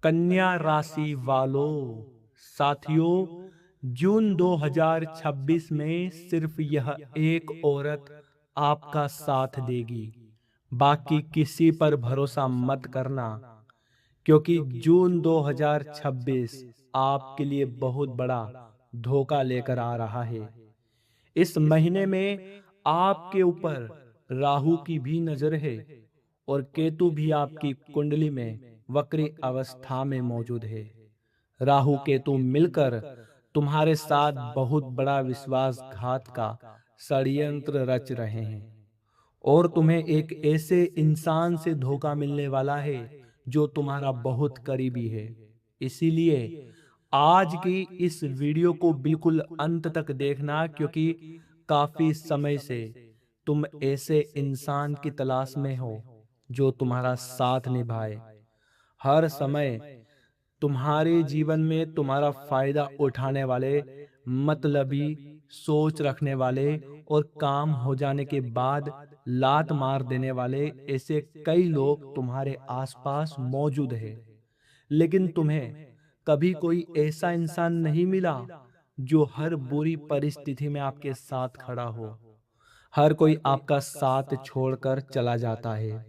कन्या राशि वालों, साथियों, जून 2026 में सिर्फ यह एक औरत आपका साथ देगी। बाकी किसी पर भरोसा मत करना, क्योंकि जून 2026 आपके लिए बहुत बड़ा धोखा लेकर आ रहा है। इस महीने में आपके ऊपर राहु की भी नजर है और केतु भी आपकी कुंडली में वक्री अवस्था में मौजूद है। राहु केतु मिलकर तुम्हारे साथ बहुत बड़ा विश्वासघात का षड्यंत्र रच रहे हैं और तुम्हें एक ऐसे इंसान से धोखा मिलने वाला है जो तुम्हारा बहुत करीबी है। इसीलिए आज की इस वीडियो को बिल्कुल अंत तक देखना, क्योंकि काफी समय से तुम ऐसे इंसान की तलाश में हो जो तुम्हारा साथ निभाए, हर समय तुम्हारे जीवन में तुम्हारा फायदा उठाने वाले, मतलबी सोच रखने वाले और काम हो जाने के बाद लात मार देने वाले ऐसे कई लोग तुम्हारे आसपास मौजूद है। लेकिन तुम्हें कभी कोई ऐसा इंसान नहीं मिला जो हर बुरी परिस्थिति में आपके साथ खड़ा हो। हर कोई आपका साथ छोड़कर चला जाता है।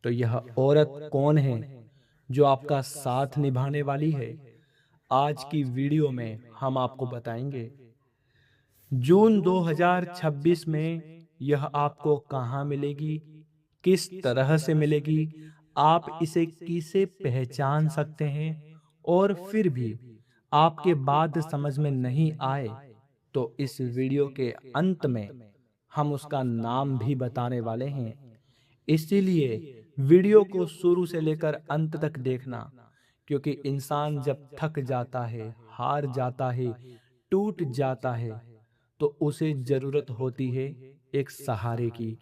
तो यह औरत कौन है जो आपका साथ निभाने वाली है? आज की वीडियो में हम आपको बताएंगे। जून 2026 में यह आपको कहाँ मिलेगी, किस तरह से मिलेगी, आप इसे किसे पहचान सकते हैं, और फिर भी आपके बात समझ में नहीं आए तो इस वीडियो के अंत में हम उसका नाम भी बताने वाले हैं। इसीलिए वीडियो को शुरू से लेकर अंत तक देखना, क्योंकि इंसान जब थक जाता है, हार जाता है, टूट जाता है, तो उसे जरूरत होती है एक सहारे की।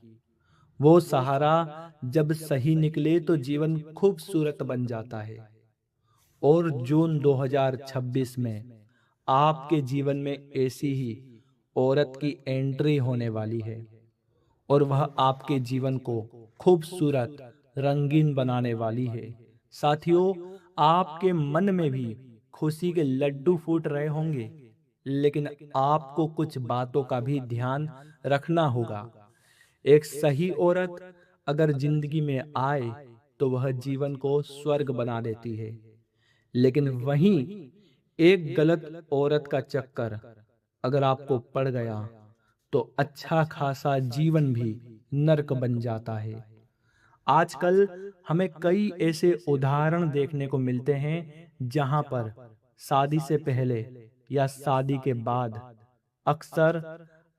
वो सहारा जब सही निकले तो जीवन खूबसूरत बन जाता है। और जून 2026 में आपके जीवन में ऐसी ही औरत की एंट्री होने वाली है और वह आपके जीवन को खूबसूरत, रंगीन बनाने वाली है। साथियों, आपके मन में भी खुशी के लड्डू फूट रहे होंगे, लेकिन आपको कुछ बातों का भी ध्यान रखना होगा। एक सही औरत अगर जिंदगी में आए तो वह जीवन को स्वर्ग बना देती है, लेकिन वहीं एक गलत औरत का चक्कर अगर आपको पड़ गया तो अच्छा खासा जीवन भी नरक बन जाता है। आजकल हमें कई ऐसे उदाहरण देखने को मिलते हैं जहां पर शादी से पहले या शादी के बाद अक्सर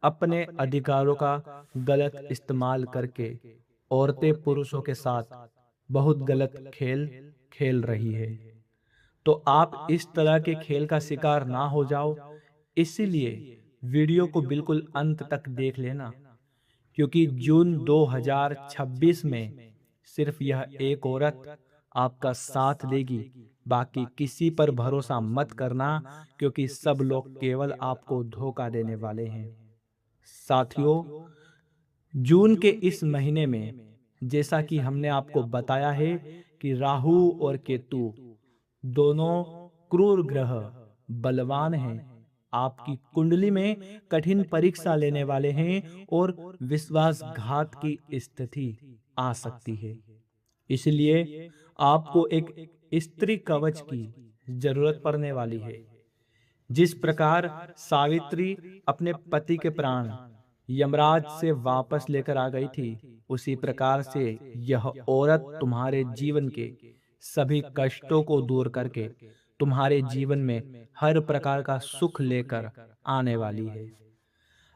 अपने अधिकारों का गलत इस्तेमाल करके औरतें पुरुषों के साथ बहुत गलत खेल खेल रही है। तो आप इस तरह के खेल का शिकार ना हो जाओ, इसीलिए वीडियो को बिल्कुल अंत तक देख लेना, क्योंकि जून 2026 में सिर्फ यह एक औरत आपका साथ देगी। बाकी किसी पर भरोसा मत करना, क्योंकि सब लोग केवल आपको धोखा देने वाले हैं। साथियों, जून के इस महीने में जैसा कि हमने आपको बताया है कि राहु और केतु दोनों क्रूर ग्रह बलवान हैं, आपकी कुंडली में कठिन परीक्षा लेने वाले हैं और विश्वासघात की स्थिति आ सकती है। इसलिए आपको एक स्त्री कवच की जरूरत पड़ने वाली है। जिस प्रकार सावित्री अपने पति के प्राण यमराज से वापस लेकर आ गई थी, उसी प्रकार से यह औरत तुम्हारे जीवन के सभी कष्टों को दूर करके तुम्हारे जीवन में हर प्रकार का सुख लेकर आने वाली है।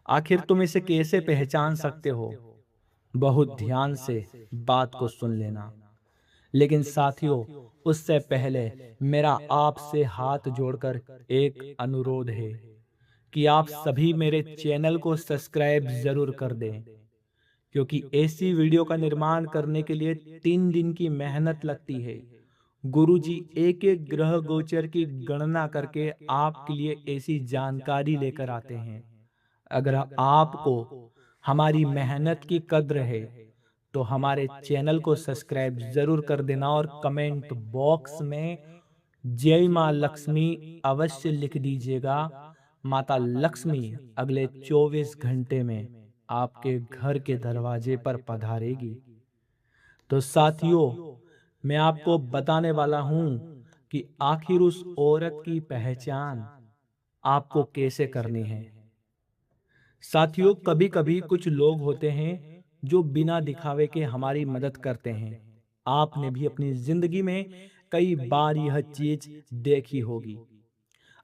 आखिर तुम इसे कैसे पहचान सकते हो? बहुत ध्यान से बात को सुन लेना। लेकिन साथियों, उससे पहले मेरा आपसे हाथ जोड़कर एक अनुरोध है कि आप सभी मेरे चैनल को सब्सक्राइब जरूर कर दें, क्योंकि ऐसी वीडियो का निर्माण करने के लिए 3 दिन की मेहनत लगती है। गुरुजी एक एक ग्रह गोचर की गणना करके आपके लिए ऐसी जानकारी लेकर आते हैं। अगर आपको हमारी मेहनत की कद्र है तो हमारे चैनल को सब्सक्राइब जरूर कर देना और कमेंट बॉक्स में जय माँ लक्ष्मी अवश्य लिख दीजिएगा। माता लक्ष्मी अगले 24 घंटे में आपके घर के दरवाजे पर पधारेगी। तो साथियों, मैं आपको बताने वाला हूं कि आखिर उस औरत की पहचान आपको कैसे करनी है। साथियों, कभी कभी कुछ लोग होते हैं जो बिना दिखावे के हमारी मदद करते हैं। आपने भी अपनी जिंदगी में कई बार यह चीज देखी होगी।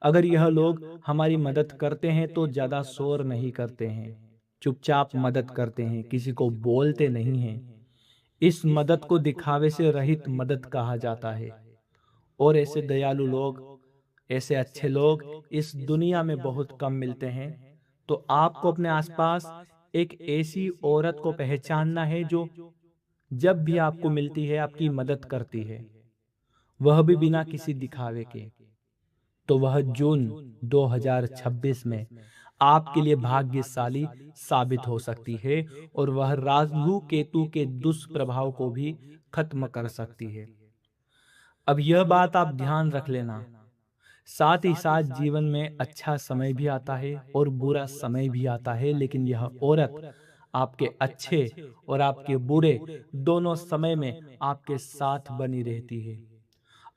अगर यह लोग हमारी मदद करते हैं तो ज्यादा शोर नहीं करते हैं, चुपचाप मदद करते हैं, किसी को बोलते नहीं हैं। इस मदद को दिखावे से रहित मदद कहा जाता है। और ऐसे दयालु लोग, ऐसे अच्छे लोग इस दुनिया में बहुत कम मिलते हैं। तो आपको अपने आसपास एक ऐसी औरत को पहचानना है जो जब भी आपको मिलती है आपकी मदद करती है, वह भी बिना किसी दिखावे के। तो वह जून 2026 में आपके लिए भाग्यशाली साबित हो सकती है और वह राहु केतु के दुष्प्रभाव को भी खत्म कर सकती है। अब यह बात आप ध्यान रख लेना। साथ ही साथ जीवन में अच्छा समय भी आता है और बुरा समय भी आता है, लेकिन यह औरत आपके अच्छे और आपके बुरे दोनों समय में आपके साथ बनी रहती है।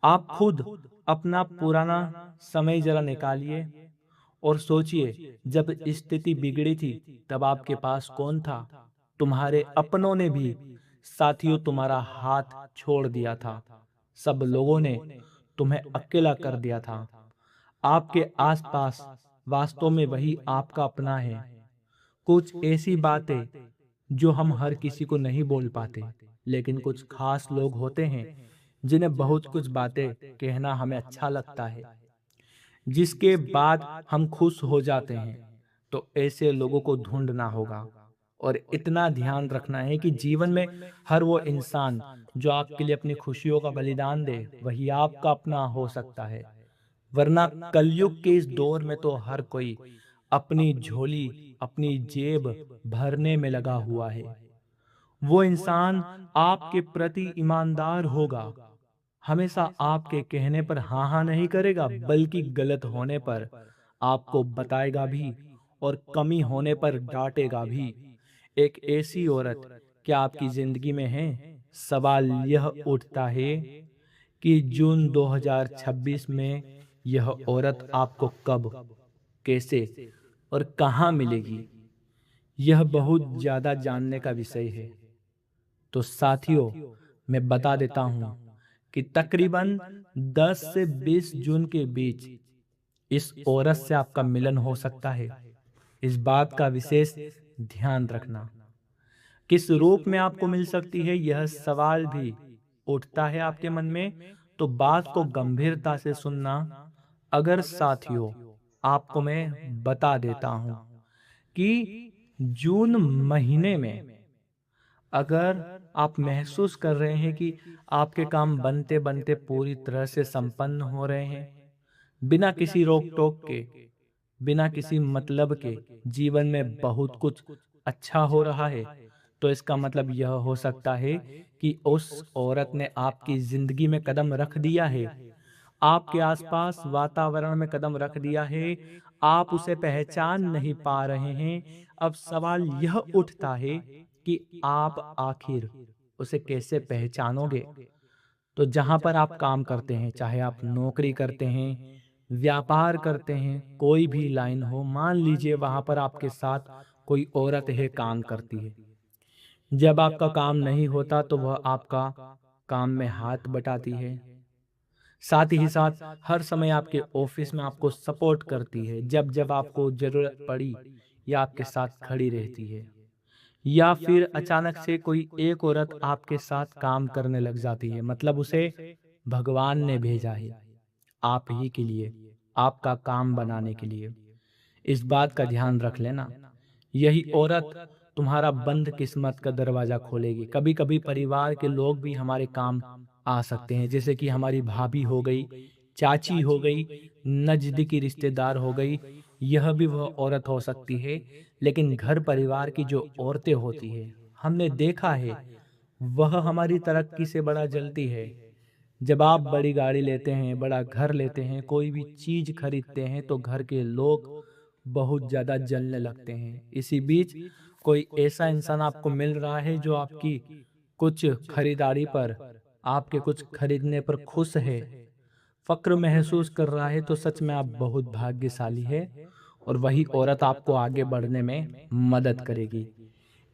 आप खुद अपना पुराना समय जरा निकालिए और सोचिए, जब स्थिति बिगड़ी थी तब आपके पास कौन था? तुम्हारे अपनों ने भी साथियों तुम्हारा हाथ छोड़ दिया था। सब लोगों ने तुम्हें अकेला कर दिया था। आपके आसपास वास्तव में वही आपका अपना है। कुछ ऐसी बातें जो हम हर किसी को नहीं बोल पाते, लेकिन कुछ खास लोग होते हैं जिन्हें बहुत कुछ बातें कहना हमें अच्छा लगता है, जिसके बाद हम खुश हो जाते हैं। तो ऐसे लोगों को ढूंढना होगा और इतना ध्यान रखना है कि जीवन में हर वो इंसान जो आपके लिए अपनी खुशियों का बलिदान दे, वही आपका अपना हो सकता है। वरना कलयुग के इस दौर में तो हर कोई अपनी झोली, अपनी जेब भरने में लगा हुआ है। वो इंसान आपके प्रति ईमानदार होगा, हमेशा आपके कहने पर हाँ हाँ नहीं करेगा, बल्कि गलत होने पर आपको बताएगा भी और कमी होने पर डांटेगा भी। एक ऐसी औरत क्या आपकी जिंदगी में है? सवाल यह उठता है कि जून 2026 में यह औरत आपको कब, कैसे और कहाँ मिलेगी? यह बहुत ज्यादा जानने का विषय है। तो साथियों, मैं बता देता हूं कि तकरीबन 10 से 20 जून के बीच इस औरत से आपका मिलन हो सकता है। इस बात का विशेष ध्यान रखना। किस रूप में आपको मिल सकती है, यह सवाल भी उठता है आपके मन में, तो बात को गंभीरता से सुनना। अगर साथियों, आपको मैं बता देता हूं कि जून महीने में अगर आप महसूस कर रहे हैं कि आपके काम बनते बनते पूरी तरह से संपन्न हो रहे हैं, बिना किसी रोक टोक के, बिना किसी मतलब के जीवन में बहुत कुछ अच्छा हो रहा है, तो इसका मतलब यह हो सकता है कि उस औरत ने आपकी जिंदगी में कदम रख दिया है, आपके आसपास वातावरण में कदम रख दिया है। आप उसे पहचान नहीं पा रहे हैं। अब सवाल यह उठता है कि आप आखिर उसे कैसे पहचानोगे? तो जहां पर आप काम करते हैं, चाहे आप नौकरी करते हैं, व्यापार करते हैं, कोई भी लाइन हो, मान लीजिए वहां पर आपके साथ कोई औरत है, काम करती है। जब आपका काम नहीं होता तो वह आपका काम में हाथ बटाती है। साथ ही साथ हर समय आपके ऑफिस में आपको सपोर्ट करती है। जब जब आपको जरूरत पड़ी, या आपके साथ खड़ी रहती है। या फिर अचानक से कोई एक औरत आपके साथ काम करने लग जाती है, मतलब उसे भगवान ने भेजा है आप ही के लिए, आपका काम बनाने के लिए। इस बात का ध्यान रख लेना। यही औरत तुम्हारा बंद किस्मत का दरवाजा खोलेगी। कभी कभी परिवार के लोग भी हमारे काम आ सकते हैं, जैसे कि हमारी भाभी हो गई, चाची हो गई, नजदीकी रिश्तेदार हो गई। यह भी वह औरत हो सकती है। लेकिन घर परिवार की जो औरतें होती है, हमने देखा है, वह हमारी तरक्की से बड़ा जलती है। जब आप बड़ी गाड़ी लेते हैं, बड़ा घर लेते हैं, कोई भी चीज़ खरीदते हैं तो घर के लोग बहुत ज़्यादा जलने लगते हैं। इसी बीच कोई ऐसा इंसान आपको मिल रहा है जो आपकी कुछ खरीदारी पर, आपके कुछ खरीदने पर खुश है, फ़क्र महसूस कर रहा है, तो सच में आप बहुत भाग्यशाली है और वही औरत आपको आगे बढ़ने में मदद करेगी।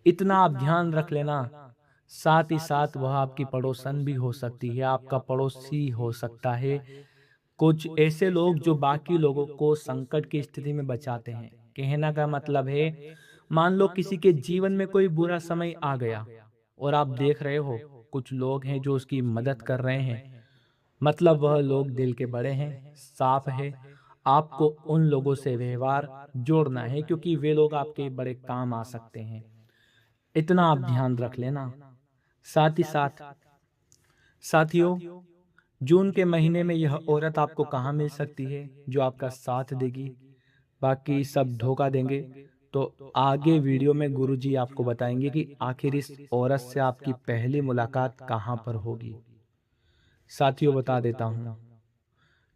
इतना आप ध्यान रख लेना। साथ ही साथ वह आपकी पड़ोसन भी हो सकती है, आपका पड़ोसी हो सकता है, कुछ ऐसे लोग जो बाकी लोगों को संकट की स्थिति में बचाते हैं। कहने का मतलब है, मान लो किसी के जीवन में कोई बुरा समय आ गया और आप देख रहे हो कुछ लोग हैं जो उसकी मदद कर रहे हैं, मतलब वह लोग दिल के बड़े हैं, साफ है। आपको उन लोगों से व्यवहार जोड़ना है क्योंकि वे लोग आपके बड़े काम आ सकते हैं। इतना आप ध्यान रख लेना। साथ ही साथ साथियों, जून के महीने में यह औरत आपको कहाँ मिल सकती है जो आपका साथ देगी, बाकी सब धोखा देंगे? तो आगे वीडियो में गुरुजी आपको बताएंगे कि आखिर इस औरत से आपकी पहली मुलाकात कहाँ पर होगी। साथियों, बता देता हूँ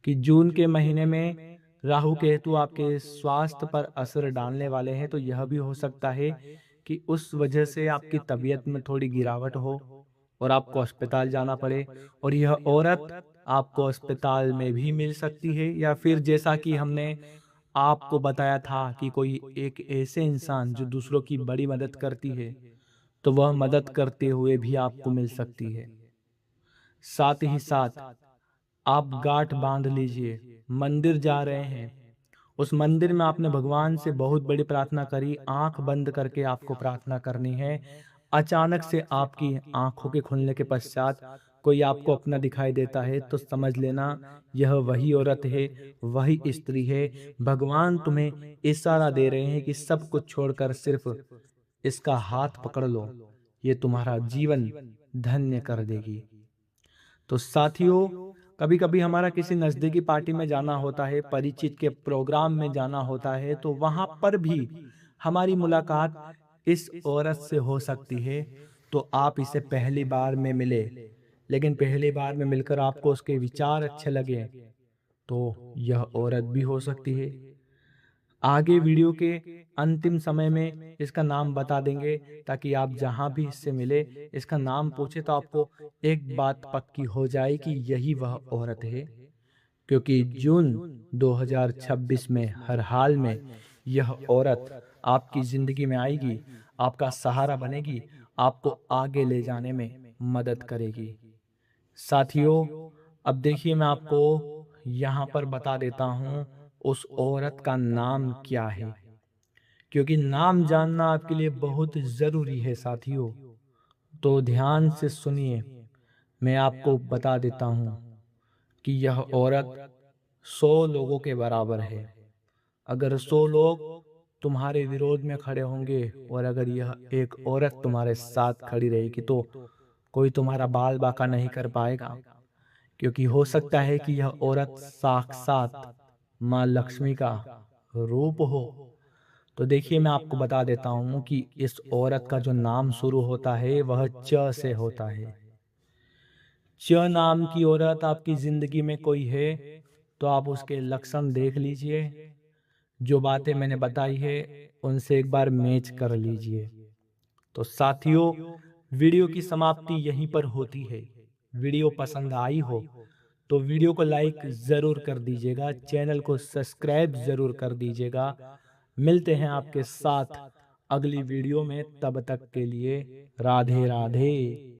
कि जून के महीने में राहु केतु आपके स्वास्थ्य पर असर डालने वाले हैं, तो यह भी हो सकता है कि उस वजह से आपकी तबीयत में थोड़ी गिरावट हो और आपको अस्पताल जाना पड़े। और यह औरत आपको अस्पताल में भी मिल सकती है, या फिर जैसा कि हमने आपको बताया था कि कोई एक ऐसे इंसान जो दूसरों की बड़ी मदद करती है, तो वह मदद करते हुए भी आपको मिल सकती है। साथ ही साथ आप गांठ बांध लीजिए, मंदिर जा रहे हैं, उस मंदिर में आपने भगवान से बहुत बड़ी प्रार्थना करी, आंख बंद करके आपको प्रार्थना करनी है। अचानक से आपकी आंखों के खुलने के पश्चात कोई आपको अपना दिखाई देता है, तो समझ लेना यह वही औरत है, वही स्त्री है। भगवान तुम्हें इशारा दे रहे हैं कि सब कुछ छोड़कर सिर्फ इसका हाथ पकड़ लो, ये तुम्हारा जीवन धन्य कर देगी। तो साथियों, कभी कभी हमारा किसी नज़दीकी पार्टी में जाना होता है, परिचित के प्रोग्राम में जाना होता है, तो वहां पर भी हमारी मुलाकात इस औरत से हो सकती है। तो आप इसे पहली बार में मिले, लेकिन पहली बार में मिलकर आपको उसके विचार अच्छे लगे, तो यह औरत भी हो सकती है। आगे वीडियो के अंतिम समय में इसका नाम बता देंगे, ताकि आप जहां भी इससे मिले, इसका नाम पूछे तो आपको एक बात पक्की हो जाए कि यही वह औरत है। क्योंकि जून 2026 में हर हाल में यह औरत आपकी जिंदगी में आएगी, आपका सहारा बनेगी, आपको आगे ले जाने में मदद करेगी। साथियों, अब देखिए, मैं आपको यहाँ पर बता देता हूँ उस औरत का नाम क्या है, क्योंकि नाम जानना आपके लिए बहुत ज़रूरी है साथियों। तो ध्यान से सुनिए, मैं आपको बता देता हूँ कि यह औरत 100 लोगों के बराबर है। अगर 100 लोग तुम्हारे विरोध में खड़े होंगे और अगर यह एक औरत तुम्हारे साथ खड़ी रहेगी, तो कोई तुम्हारा बाल बाका नहीं कर पाएगा। क्योंकि हो सकता है कि यह औरत साक्षात माँ लक्ष्मी का रूप हो। तो देखिए, मैं आपको बता देता हूँ कि इस औरत का जो नाम शुरू होता है वह च से होता है। च नाम की औरत आपकी जिंदगी में कोई है, तो आप उसके लक्षण देख लीजिए। जो बातें मैंने बताई है उनसे एक बार मैच कर लीजिए। तो साथियों, वीडियो की समाप्ति यहीं पर होती है। वीडियो पसंद आई हो तो वीडियो को लाइक ज़रूर कर दीजिएगा, चैनल को सब्सक्राइब ज़रूर कर दीजिएगा। मिलते हैं आपके साथ अगली वीडियो में, तब तक के लिए राधे राधे।